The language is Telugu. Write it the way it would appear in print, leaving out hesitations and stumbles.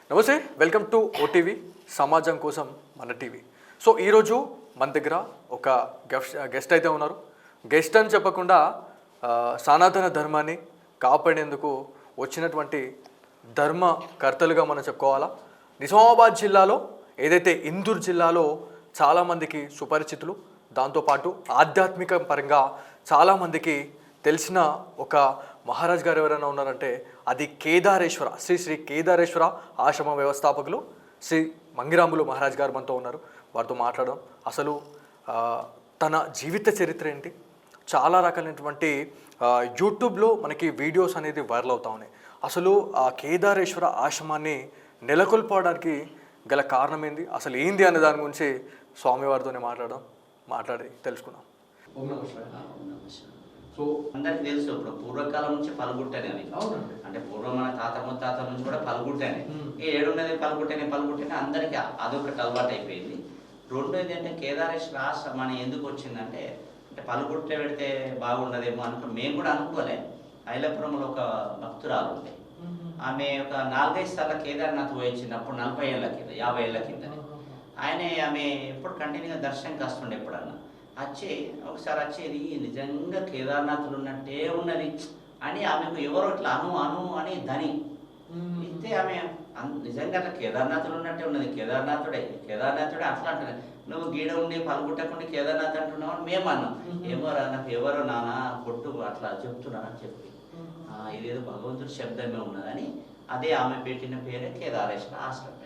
నమస్తే, వెల్కమ్ టు ఓటీవీ సమాజం కోసం మన టీవీ. సో ఈరోజు మన దగ్గర ఒక గెస్ట్ అయితే ఉన్నారు. గెస్ట్ అని చెప్పకుండా సనాతన ధర్మాన్ని కాపాడేందుకు వచ్చినటువంటి ధర్మకర్తలుగా మనం చెప్పుకోవాలా. నిజామాబాద్ జిల్లాలో ఏదైతే ఇందూర్ జిల్లాలో చాలామందికి సుపరిచితులు, దాంతోపాటు ఆధ్యాత్మిక పరంగా చాలామందికి తెలిసిన ఒక మహారాజ్ గారు ఎవరైనా ఉన్నారంటే అది కేదారేశ్వర శ్రీ కేదారేశ్వర ఆశ్రమ వ్యవస్థాపకులు శ్రీ మంగిరాములు మహారాజ్ గారు మనతో ఉన్నారు. వారితో మాట్లాడడం, అసలు తన జీవిత చరిత్ర ఏంటి, చాలా రకాలైనటువంటి యూట్యూబ్లో మనకి వీడియోస్ అనేది వైరల్ అవుతా ఉన్నాయి. అసలు ఆ కేదారేశ్వర ఆశ్రమాన్ని నెలకొల్పడానికి గల కారణం ఏంది, అసలు ఏంది అనే దాని గురించి స్వామివారితోనే మాట్లాడి తెలుసుకున్నాం. ఓం నమః. సో అందరికి తెలుసు, ఇప్పుడు పూర్వకాలం నుంచి పలుగుట్టనే అవి. అంటే పూర్వం మన తాత ముత్తాతల నుంచి కూడా పలుగుట్టనే. ఈ ఏడున్నది పలుగుట్టనే అందరికి అదొకటి అలవాటు అయిపోయింది. రెండోది అంటే కేదారేశ్వర ఆశ్రమం అని ఎందుకు వచ్చిందంటే, అంటే పలుగుట్ట పెడితే బాగుండదేమో అనుకో మేము కూడా అనుకోలే. ఐలపురంలో ఒక భక్తురాలు ఉంది, ఆమె ఒక 4-5 సార్లు కేదార్నాథ్ పోయించింది. అప్పుడు 40 ఏళ్ళ కింద, 50 ఏళ్ళ కింద. ఆమె ఎప్పుడు కంటిన్యూగా దర్శనంకి వస్తుండే. ఎప్పుడన్నా ఒకసారి వచ్చేది నిజంగా కేదార్నాథ్లు ఉన్నట్టే ఉన్నది అని ఆమెకు ఎవరో ఇట్లా అను అని ధని ఇస్తే ఆమె నిజంగా అట్లా కేదార్నాథ్లు ఉన్నట్టే ఉన్నది, కేదార్నాథుడే అట్లా అంటున్నది. నువ్వు గీడ ఉండి పలుగుట్టకుండి కేదార్నాథ్ అంటున్నావు అని మేము అన్నాం. నాకు ఎవరో నాన్న కొట్టు అట్లా చెప్తున్నా అని చెప్పి, ఇదేదో భగవంతుడి శబ్దమే ఉన్నదని అదే ఆమె పెట్టిన పేరే కేదారేశ్వర ఆశ్రమం.